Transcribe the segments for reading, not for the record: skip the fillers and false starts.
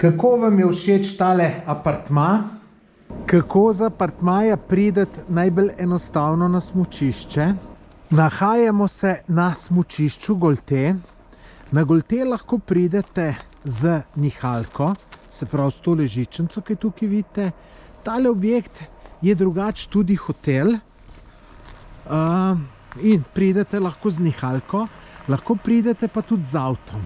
Kako vam je všeč tale apartma? Kako z apartmaja prideti najbolj enostavno na smučišče? Nahajamo se na smučišču Golte. Na Golte lahko pridete z nihalko, se pravi s to ležičnico, ki tukaj vidite. Tale objekt je drugače tudi hotel. In pridete lahko z nihalko, lahko pridete pa tudi z avtom.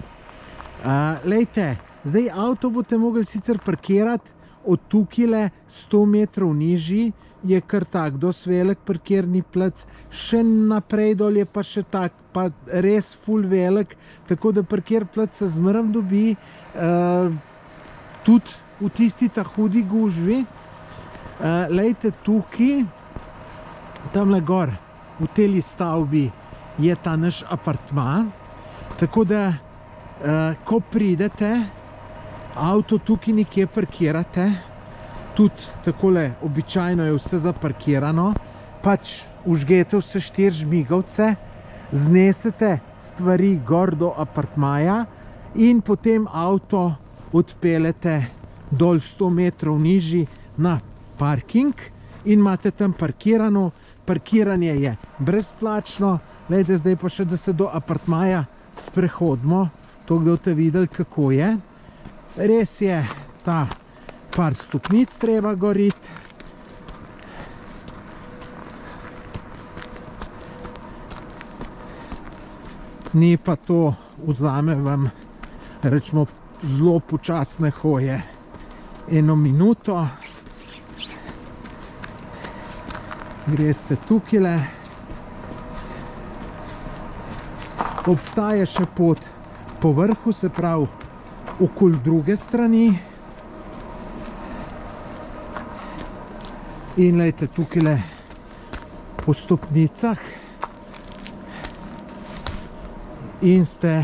Lejte, zdaj avto boste mogli sicer parkirati od tukajle 100 metrov nižji, je kar tak, dosti velik parkirni plac, še naprej dol je pa še tak, pa res ful velik, tako da parkir plac se zmeraj dobi, tudi v tisti ta hudi gužvi. Lejte, tukaj, tamle gor, v teli stavbi je ta naš apartma, tako da, ko pridete, avto tukaj nekje parkirate, tudi takole običajno je vse zaparkirano, pač vžgete vse 4 žmigavce, znesete stvari gor do apartmaja in potem avto odpeljete dol 100 metrov nižji na parking in imate tam parkirano. Parkiranje je brezplačno. Glejte, zdaj pa še, da se do apartmaja sprehodimo, to kdo te videli, kako je. Res je, ta par stopnic treba goriti. Ni pa to, vzame vam, rečemo, zelo počasne hoje. 1 minuto. Greste tukajle. Obstaja še pot po vrhu, se pravi okoli druge strani. In lejte tukajle po stopnicah. In ste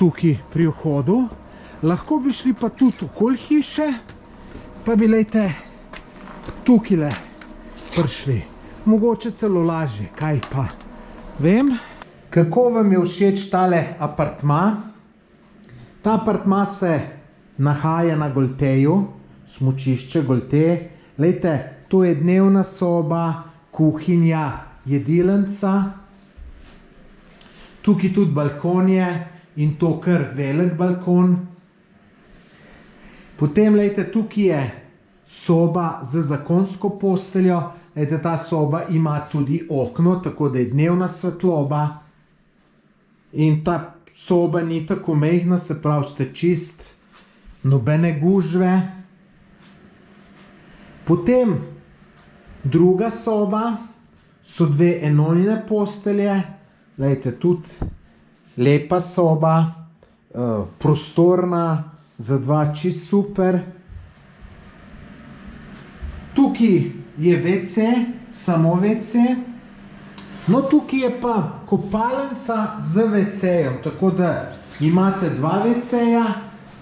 tukaj pri vhodu. Lahko bi šli pa tudi okoli hiše, pa bi lejte tukajle prišli. Mogoče celo lažje, kaj pa vem. Kako vam je všeč tale apartma? Ta apartma se nahaja na Golteju, smučišče Golte. Lejte, to je dnevna soba, kuhinja, jedilnica. Tukaj tudi balkon je in to kar velik balkon. Potem, lejte, tukaj je soba z zakonsko posteljo. Lejte, ta soba ima tudi okno, tako da je dnevna svetloba. In ta soba ni tako majhna, se pravi, ste čist, nobene gužve. Potem druga soba, so 2 enojne postelje. Lejte, tudi lepa soba, prostorna, za 2 čist super. Tukaj je WC, samo WC. No, tukaj je pa kopalnica z WC-jem, tako da imate 2 WC-ja.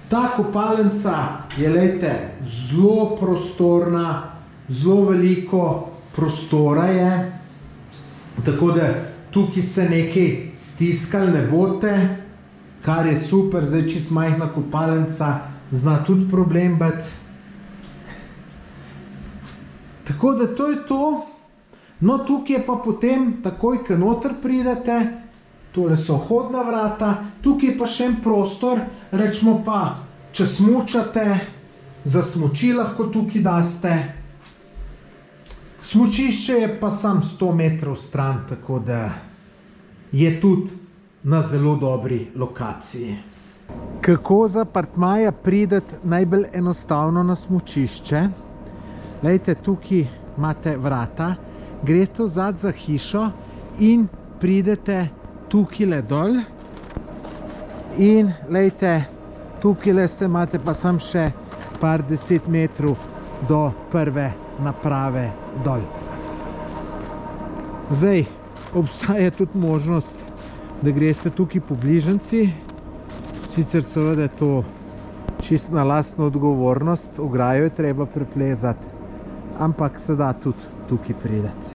Ta kopalnica je, lejte, zelo prostorna, zelo veliko prostora je, tako da tukaj se nekaj stiskali ne boste, kar je super. Zdaj, čist majhna kopalnica zna tudi problem biti. Tako da to je to. No, tukaj je pa potem, takoj, ko noter pridete, tole so vhodna vrata, tukaj je pa še en prostor, rečemo pa, če smučate, za smuči lahko tukaj daste. Smučišče je pa sam 100 metrov stran, tako da je tudi na zelo dobri lokaciji. Kako z apartmaja prideti najbolj enostavno na smučišče? Lejte, tukaj imate vrata, greste vzad za hišo in pridete tukajle dol. In lejte, tukajle ste, imate pa sam še par 10 metrov do prve naprave dol. Zdaj, obstaja tudi možnost, da greste tukaj po bližnjici. Sicer seveda to čisto na lastno odgovornost, ograjo je treba preplezati, ampak se da tudi tukaj prideti.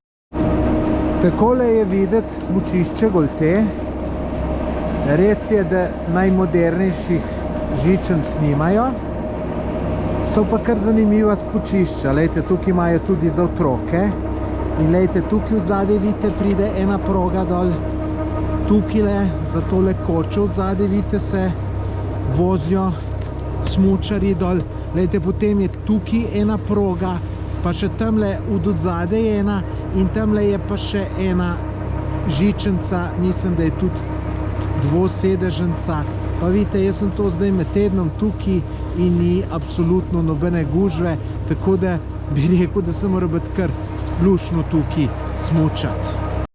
Takole je videti smučišče Golte. Res je, da najmodernejših žičnic nimajo, So pa kar zanimiva spočišča. Lejte, tukaj imajo tudi za otroke. In lejte, tukaj od zadaj vidite, pride ena proga dol. Tukaj za tole kočo od zadaj vidite, se vozijo smučari dol. Lejte, potem je tukaj ena proga, pa še tamle od zadaj je ena in tamle je pa še ena žičenca, mislim, da je tudi dvosedeženca. Pa vidite, jaz sem to zdaj med tednom tukaj in ni absolutno nobene gužve, tako da bi rekel, da se mora biti kar luštno tukaj smučati.